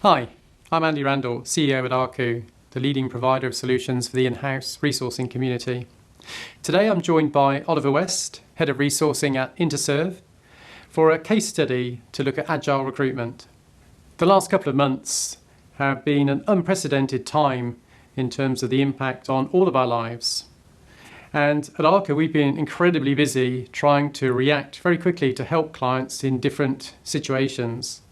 Hi, I'm Andy Randall, CEO at Arku, the leading provider of solutions for the in-house resourcing community. Today I'm joined by Oliver West, Head of Resourcing at Interserve, for a case study to look at Agile recruitment. The last couple of months have been an unprecedented time in terms of the impact on all of our lives. And at Arku, we've been incredibly busy trying to react very quickly to help clients in different situations.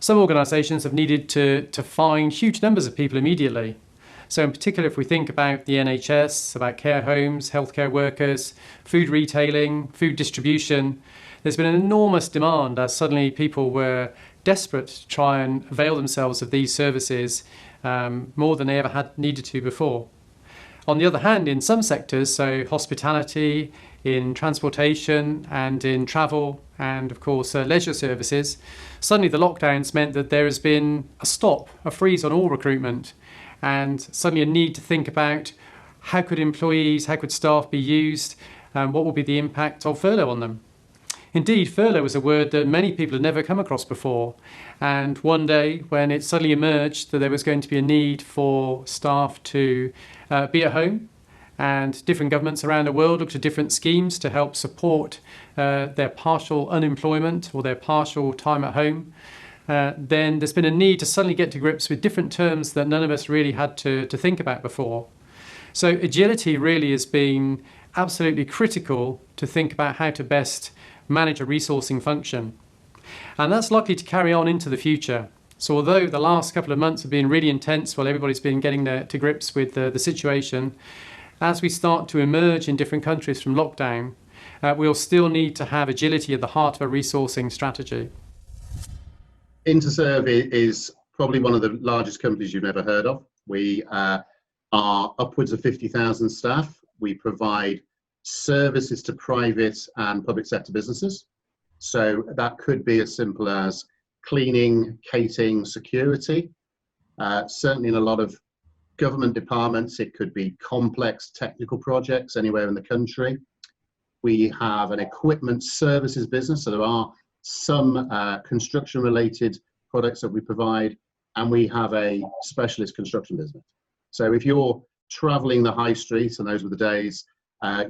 Some organisations have needed to find huge numbers of people immediately. So in particular, if we think about the NHS, about care homes, healthcare workers, food retailing, food distribution, there's been an enormous demand as suddenly people were desperate to try and avail themselves of these services more than they ever had needed to before. On the other hand, in some sectors, so hospitality, in transportation and in travel and of course leisure services, suddenly the lockdowns meant that there has been a freeze on all recruitment, and suddenly a need to think about how could staff be used, and what will be the impact of furlough on them. Indeed, furlough was a word that many people had never come across before, and one day when it suddenly emerged that there was going to be a need for staff to be at home, and different governments around the world looked at different schemes to help support their partial unemployment or their partial time at home, then there's been a need to suddenly get to grips with different terms that none of us really had to think about before. So agility really has been absolutely critical to think about how to best manage a resourcing function. And that's likely to carry on into the future. So although the last couple of months have been really intense while everybody's been getting to grips with the situation, as we start to emerge in different countries from lockdown, we'll still need to have agility at the heart of a resourcing strategy. Interserve is probably one of the largest companies you've never heard of. We are upwards of 50,000 staff. We provide services to private and public sector businesses. So that could be as simple as cleaning, catering, security. Certainly in a lot of government departments, it could be complex technical projects anywhere in the country. We have an equipment services business, so there are some construction related products that we provide, and we have a specialist construction business. So if you're traveling the high streets, and those were the days,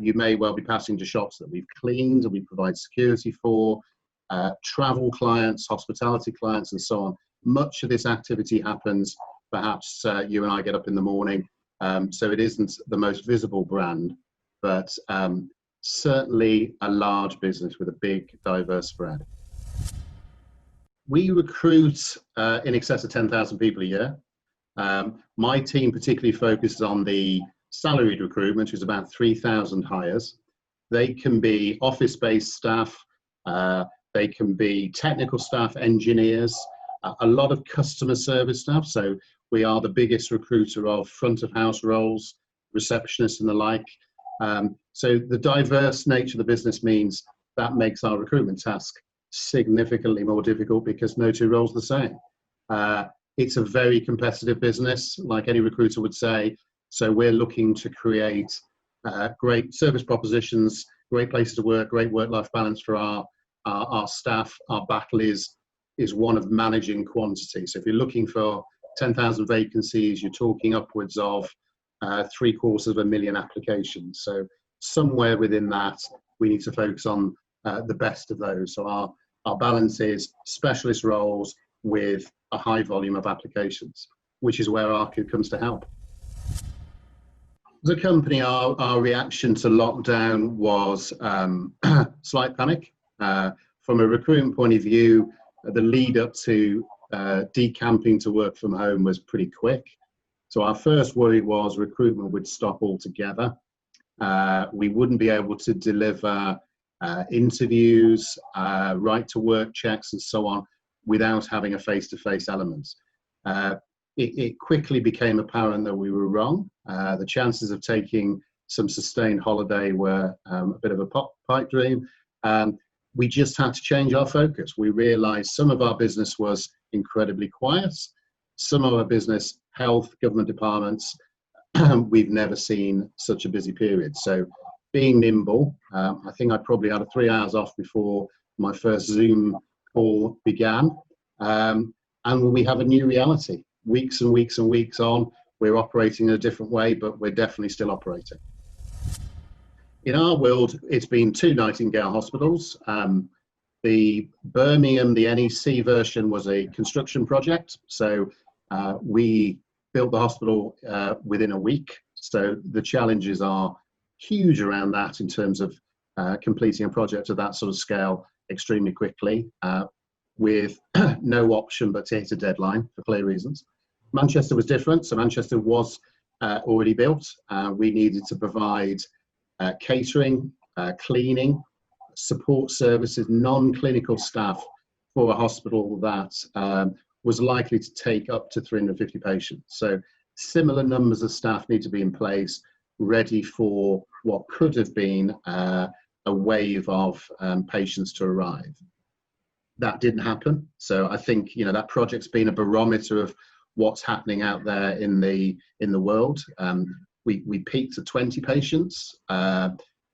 you may well be passing to shops that we've cleaned and we provide security for, travel clients, hospitality clients, and so on. Much of this activity happens, perhaps you and I get up in the morning, so it isn't the most visible brand, but certainly a large business with a big, diverse spread. We recruit in excess of 10,000 people a year. My team particularly focuses on the salaried recruitment, which is about 3,000 hires. They can be office-based staff, they can be technical staff, engineers, a lot of customer service staff. So we are the biggest recruiter of front of house roles, receptionists and the like. So the diverse nature of the business means that makes our recruitment task significantly more difficult because no two roles are the same. It's a very competitive business, like any recruiter would say. So we're looking to create great service propositions, great places to work, great work-life balance for our staff. Our battle is one of managing quantity. So if you're looking for 10,000 vacancies, you're talking upwards of 750,000 applications. So somewhere within that, we need to focus on the best of those. So our balance is specialist roles with a high volume of applications, which is where Arku comes to help. As a company, our reaction to lockdown was slight panic. From a recruitment point of view, the lead up to decamping to work from home was pretty quick. So our first worry was recruitment would stop altogether. We wouldn't be able to deliver interviews, right to work checks and so on without having a face-to-face element. It quickly became apparent that we were wrong. The chances of taking some sustained holiday were a bit of a pipe dream. We just had to change our focus. We realized some of our business was incredibly quiet. Some of our business, health, government departments, we've never seen such a busy period. So being nimble, I think I probably had 3 hours off before my first Zoom call began. and we have a new reality. Weeks and weeks and weeks on, we're operating in a different way, but we're definitely still operating. In our world, it's been 2 Nightingale hospitals. The Birmingham, the NEC version was a construction project. So we built the hospital within a week. So the challenges are huge around that in terms of completing a project of that sort of scale extremely quickly, with no option but to hit a deadline for clear reasons. Manchester was different. So Manchester was already built. We needed to provide catering, cleaning, support services, non-clinical staff for a hospital that was likely to take up to 350 patients. So similar numbers of staff need to be in place, ready for what could have been a wave of patients to arrive. That didn't happen. So I think, you know, that project's been a barometer of what's happening out there in the world. We peaked at 20 patients.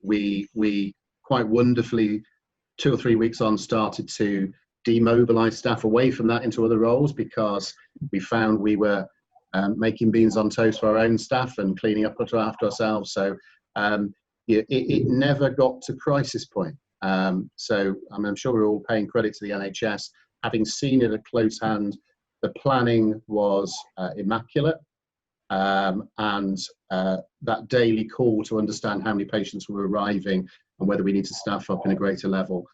We quite wonderfully, 2 or 3 weeks on, started to demobilize staff away from that into other roles, because we found we were making beans on toast for our own staff and cleaning up after ourselves. So it never got to crisis point. So I'm sure we're all paying credit to the NHS. Having seen it at close hand, the planning was immaculate. And that daily call to understand how many patients were arriving and whether we need to staff up in a greater level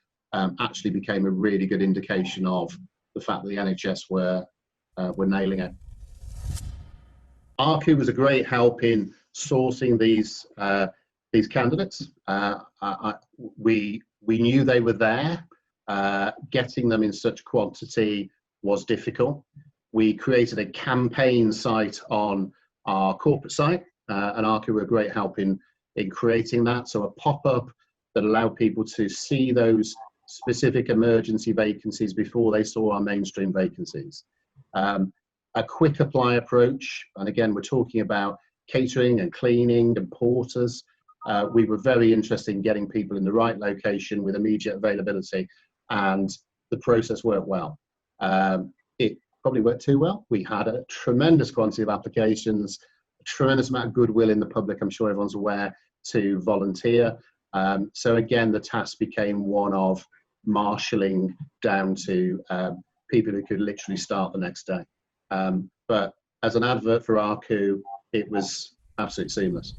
actually became a really good indication of the fact that the NHS were nailing it. ARCU was a great help in sourcing these candidates. We knew they were there. Getting them in such quantity was difficult. We created a campaign site on our corporate site, and ARCU were a great help in creating that. So a pop-up that allowed people to see those specific emergency vacancies before they saw our mainstream vacancies. A quick apply approach, and again, we're talking about catering and cleaning and porters. We were very interested in getting people in the right location with immediate availability, and the process worked well. It probably worked too well. We had a tremendous quantity of applications, a tremendous amount of goodwill in the public, I'm sure everyone's aware, to volunteer. So again, the task became one of marshalling down to people who could literally start the next day. But as an advert for ARCU, it was absolutely seamless.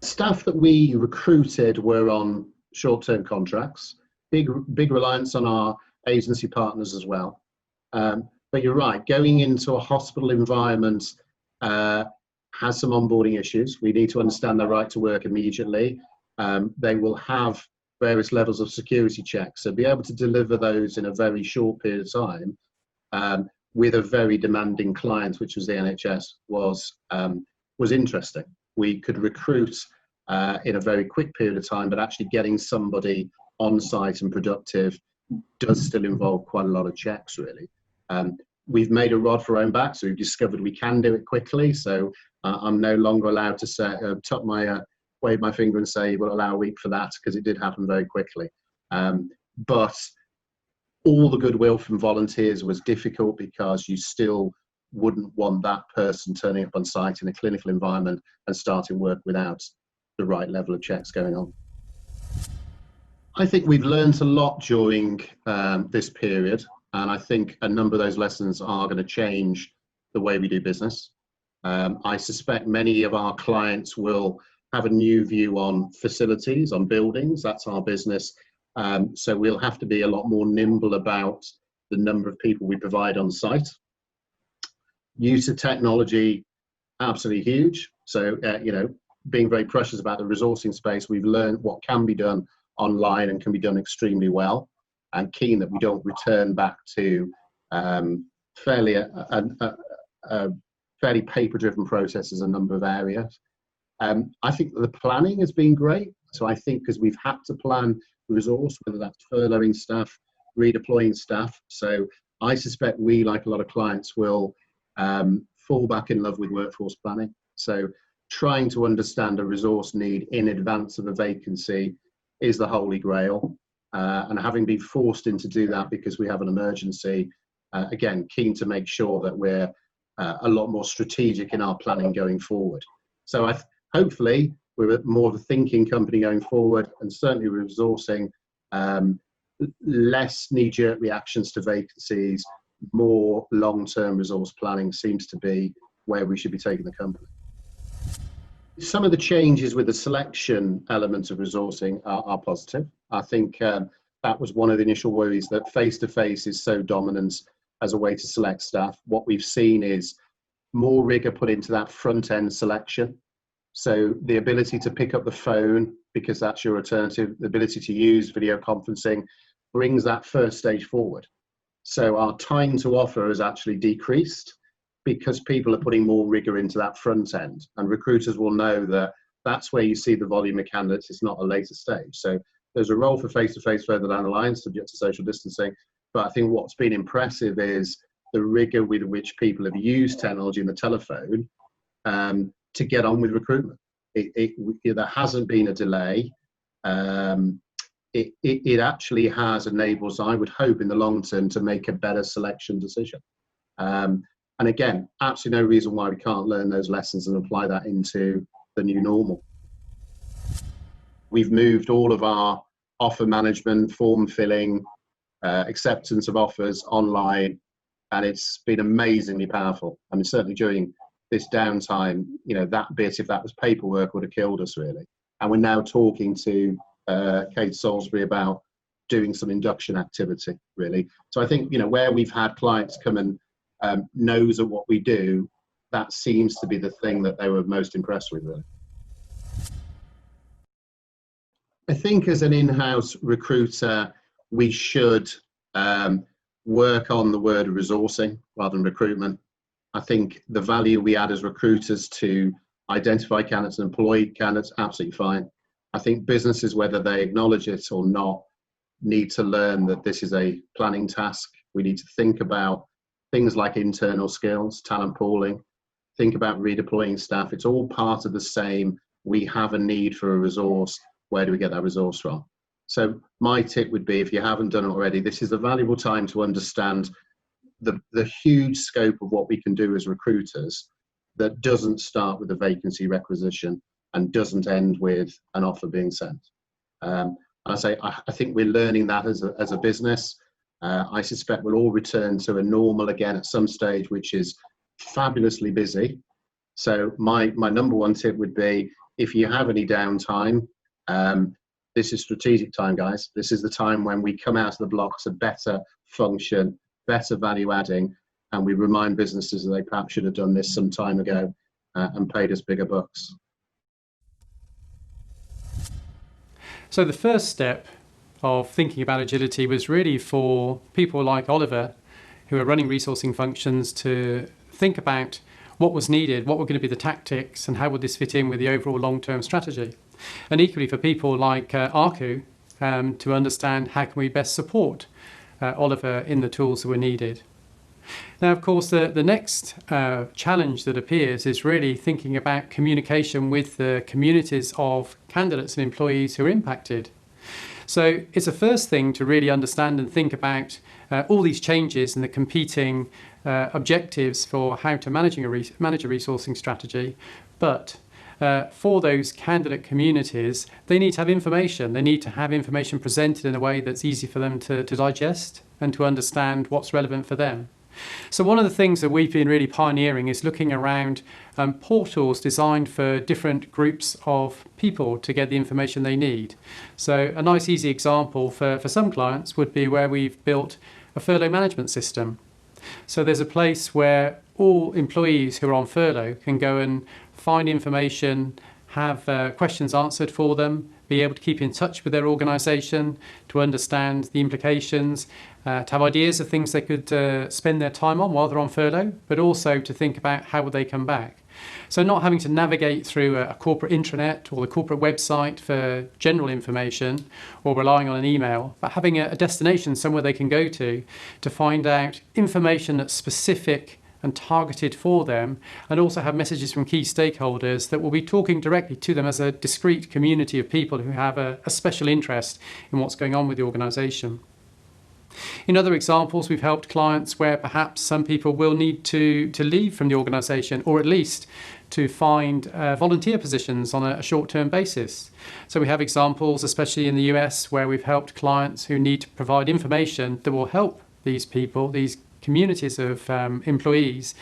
Staff that we recruited were on short-term contracts, big reliance on our agency partners as well. But you're right, going into a hospital environment has some onboarding issues. We need to understand their right to work immediately. They will have various levels of security checks, so be able to deliver those in a very short period of time with a very demanding client, which was the NHS, was interesting. We could recruit in a very quick period of time, but actually getting somebody on site and productive does still involve quite a lot of checks, really. We've made a rod for our own back, so we've discovered we can do it quickly. So I'm no longer allowed to say, wave my finger and say, we'll allow a week for that, because it did happen very quickly. But all the goodwill from volunteers was difficult, because you still wouldn't want that person turning up on site in a clinical environment and starting work without the right level of checks going on. I think we've learned a lot during this period, and I think a number of those lessons are going to change the way we do business. I suspect many of our clients will have a new view on facilities, on buildings. That's our business. So we'll have to be a lot more nimble about the number of people we provide on site. Use of technology, absolutely huge. So, being very precious about the resourcing space, we've learned what can be done online and can be done extremely well, and keen that we don't return back to fairly paper-driven processes in a number of areas. I think that the planning has been great. So I think because we've had to plan resource, whether that's furloughing staff, redeploying staff. So I suspect we, like a lot of clients, will fall back in love with workforce planning. So trying to understand a resource need in advance of a vacancy is the holy grail. And having been forced into do that because we have an emergency, again, keen to make sure that we're a lot more strategic in our planning going forward. So hopefully we're more of a thinking company going forward, and certainly resourcing, less knee-jerk reactions to vacancies, more long-term resource planning seems to be where we should be taking the company. Some of the changes with the selection element of resourcing are positive. I think that was one of the initial worries, that face-to-face is so dominant as a way to select staff. What we've seen is more rigor put into that front-end selection. So the ability to pick up the phone, because that's your alternative, the ability to use video conferencing brings that first stage forward. So our time to offer has actually decreased because people are putting more rigor into that front end, and recruiters will know that that's where you see the volume of candidates. It's not a later stage. So there's a role for face-to-face further down the line, subject to social distancing. But I think what's been impressive is the rigor with which people have used technology and the telephone to get on with recruitment. There hasn't been a delay. It actually has enabled, I would hope in the long term, to make a better selection decision. And again, absolutely no reason why we can't learn those lessons and apply that into the new normal. We've moved all of our offer management, form filling, acceptance of offers online, and it's been amazingly powerful. I mean, certainly during this downtime, that bit, if that was paperwork, would have killed us really. And we're now talking to Kate Salisbury about doing some induction activity really. So I think, where we've had clients come and knows of what we do, that seems to be the thing that they were most impressed with really. I think as an in-house recruiter, we should work on the word resourcing rather than recruitment. I think the value we add as recruiters to identify candidates and employ candidates, absolutely fine. I think businesses, whether they acknowledge it or not, need to learn that this is a planning task. We need to think about things like internal skills, talent pooling, think about redeploying staff. It's all part of the same. We have a need for a resource. Where do we get that resource from? So my tip would be, if you haven't done it already, this is a valuable time to understand the huge scope of what we can do as recruiters that doesn't start with a vacancy requisition and doesn't end with an offer being sent. I think we're learning that as a business. I suspect we'll all return to a normal again at some stage, which is fabulously busy. So my number one tip would be, if you have any downtime, this is strategic time, guys. This is the time when we come out of the blocks a better function, better value adding, and we remind businesses that they perhaps should have done this some time ago and paid us bigger bucks. So the first step of thinking about agility was really for people like Oliver, who are running resourcing functions, to think about what was needed, what were going to be the tactics, and how would this fit in with the overall long-term strategy. And equally for people like Arku, to understand how can we best support Oliver in the tools that were needed. Now, of course, the next challenge that appears is really thinking about communication with the communities of candidates and employees who are impacted. So it's a first thing to really understand and think about all these changes and the competing objectives for how to manage a resourcing strategy. But for those candidate communities, they need to have information. They need to have information presented in a way that's easy for them to digest and to understand what's relevant for them. So one of the things that we've been really pioneering is looking around portals designed for different groups of people to get the information they need. So a nice easy example for some clients would be where we've built a furlough management system. So there's a place where all employees who are on furlough can go and find information, have questions answered for them, be able to keep in touch with their organisation, to understand the implications, to have ideas of things they could spend their time on while they're on furlough, but also to think about how would they come back. So not having to navigate through a corporate intranet or the corporate website for general information or relying on an email, but having a destination somewhere they can go to find out information that's specific and targeted for them, and also have messages from key stakeholders that will be talking directly to them as a discrete community of people who have a special interest in what's going on with the organisation. In other examples, we've helped clients where perhaps some people will need to leave from the organisation, or at least to find volunteer positions on a short-term basis. So we have examples, especially in the US, where we've helped clients who need to provide information that will help these people, these communities of employees,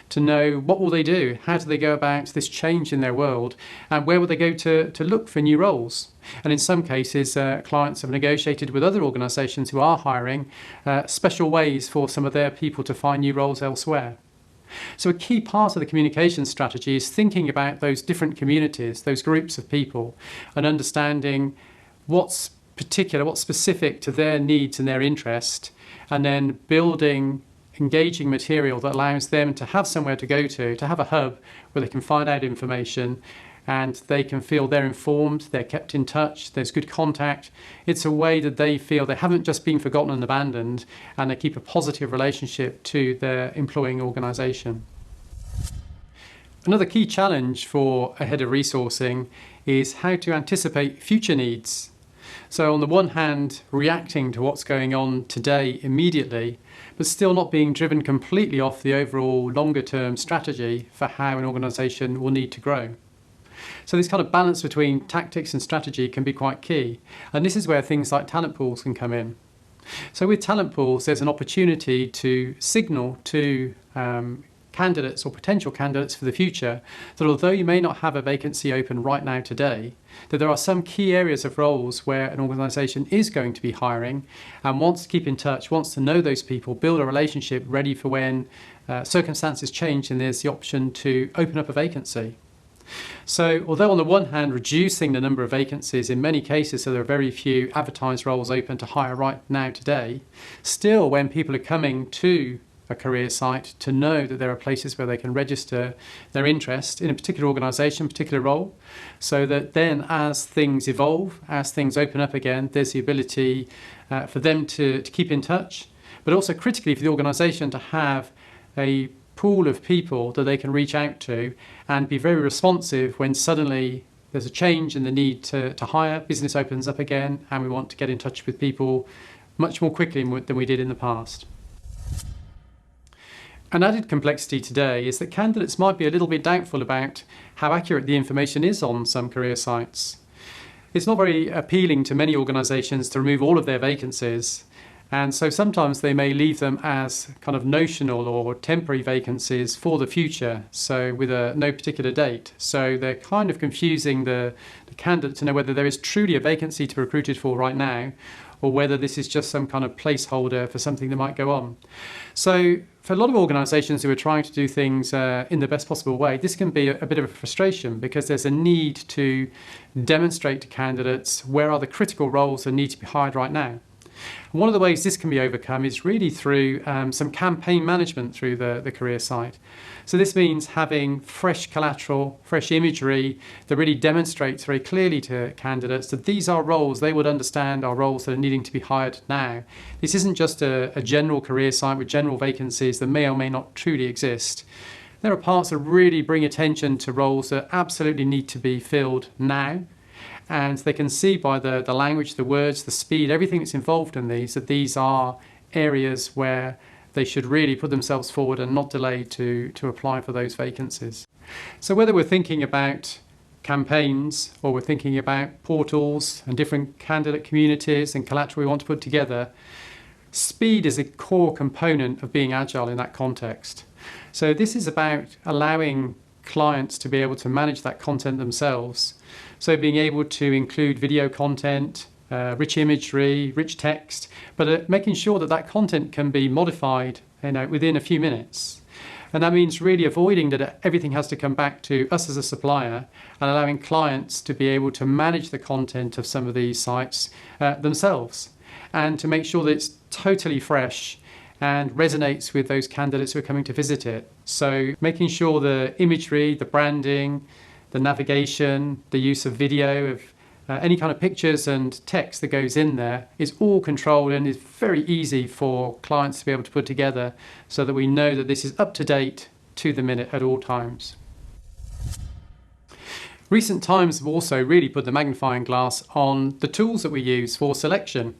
to know what will they do, how do they go about this change in their world, and where will they go to look for new roles. And in some cases, clients have negotiated with other organisations who are hiring special ways for some of their people to find new roles elsewhere. So a key part of the communication strategy is thinking about those different communities, those groups of people, and understanding what's particular, what's specific to their needs and their interest, and then building engaging material that allows them to have somewhere to go to have a hub where they can find out information and they can feel they're informed, they're kept in touch, there's good contact. It's a way that they feel they haven't just been forgotten and abandoned, and they keep a positive relationship to their employing organisation. Another key challenge for a head of resourcing is how to anticipate future needs. So on the one hand, reacting to what's going on today immediately, but still not being driven completely off the overall longer term strategy for how an organisation will need to grow. So this kind of balance between tactics and strategy can be quite key. And this is where things like talent pools can come in. So with talent pools, there's an opportunity to signal to candidates or potential candidates for the future that although you may not have a vacancy open right now today, that there are some key areas of roles where an organisation is going to be hiring and wants to keep in touch, wants to know those people, build a relationship ready for when circumstances change and there's the option to open up a vacancy. So although on the one hand reducing the number of vacancies in many cases, so there are very few advertised roles open to hire right now today, still when people are coming to a career site to know that there are places where they can register their interest in a particular organisation, particular role, so that then as things evolve, as things open up again, there's the ability for them to keep in touch, but also critically for the organisation to have a pool of people that they can reach out to and be very responsive when suddenly there's a change in the need to hire, business opens up again, and we want to get in touch with people much more quickly than we did in the past. An added complexity today is that candidates might be a little bit doubtful about how accurate the information is on some career sites. It's not very appealing to many organisations to remove all of their vacancies, and so sometimes they may leave them as kind of notional or temporary vacancies for the future, so with no particular date. So they're kind of confusing the candidate to know whether there is truly a vacancy to be recruited for right now, or whether this is just some kind of placeholder for something that might go on. So for a lot of organisations who are trying to do things in the best possible way, this can be a bit of a frustration because there's a need to demonstrate to candidates where are the critical roles that need to be hired right now. And one of the ways this can be overcome is really through some campaign management through the career site. So this means having fresh collateral, fresh imagery that really demonstrates very clearly to candidates that these are roles they would understand are roles that are needing to be hired now. This isn't just a general career site with general vacancies that may or may not truly exist. There are parts that really bring attention to roles that absolutely need to be filled now. And they can see by the language, the words, the speed, everything that's involved in these, that these are areas where they should really put themselves forward and not delay to apply for those vacancies. So whether we're thinking about campaigns or we're thinking about portals and different candidate communities and collateral we want to put together, speed is a core component of being agile in that context. So this is about allowing clients to be able to manage that content themselves. So being able to include video content, rich imagery, rich text, but making sure that that content can be modified within a few minutes. And that means really avoiding that everything has to come back to us as a supplier and allowing clients to be able to manage the content of some of these sites themselves and to make sure that it's totally fresh and resonates with those candidates who are coming to visit it. So making sure the imagery, the branding, the navigation, the use of video, of any kind of pictures and text that goes in there is all controlled and is very easy for clients to be able to put together so that we know that this is up to date to the minute at all times. Recent times have also really put the magnifying glass on the tools that we use for selection.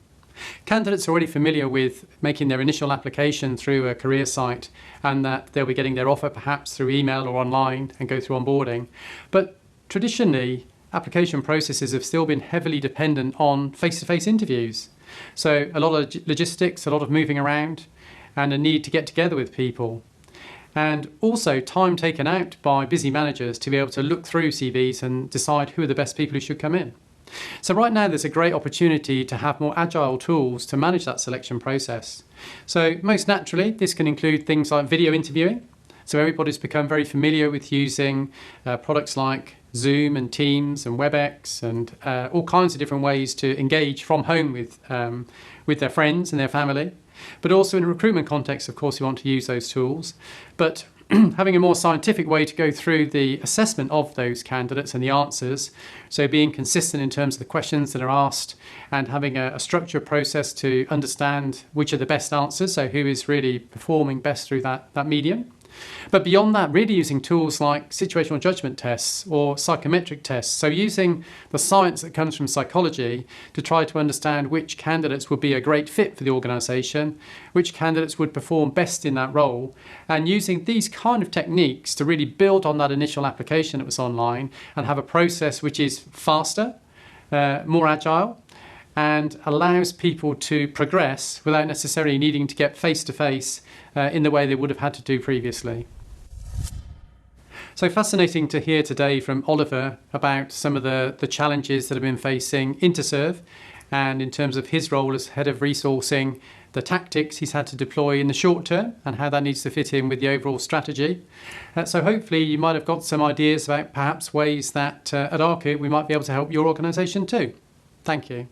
Candidates are already familiar with making their initial application through a career site, and that they'll be getting their offer perhaps through email or online and go through onboarding. But traditionally, application processes have still been heavily dependent on face-to-face interviews. So a lot of logistics, a lot of moving around, and a need to get together with people. And also time taken out by busy managers to be able to look through CVs and decide who are the best people who should come in. So right now there's a great opportunity to have more agile tools to manage that selection process. So most naturally, this can include things like video interviewing. So everybody's become very familiar with using products like Zoom and Teams and WebEx and all kinds of different ways to engage from home with their friends and their family. But also in a recruitment context, of course, you want to use those tools. But having a more scientific way to go through the assessment of those candidates and the answers, so being consistent in terms of the questions that are asked and having a structured process to understand which are the best answers, so who is really performing best through that medium. But beyond that, really using tools like situational judgment tests or psychometric tests, so using the science that comes from psychology to try to understand which candidates would be a great fit for the organisation, which candidates would perform best in that role, and using these kind of techniques to really build on that initial application that was online and have a process which is faster, more agile, and allows people to progress without necessarily needing to get face-to-face in the way they would have had to do previously. So fascinating to hear today from Oliver about some of the challenges that have been facing Interserve, and in terms of his role as head of resourcing, the tactics he's had to deploy in the short term and how that needs to fit in with the overall strategy. So hopefully you might have got some ideas about perhaps ways that at Arcu we might be able to help your organisation too. Thank you.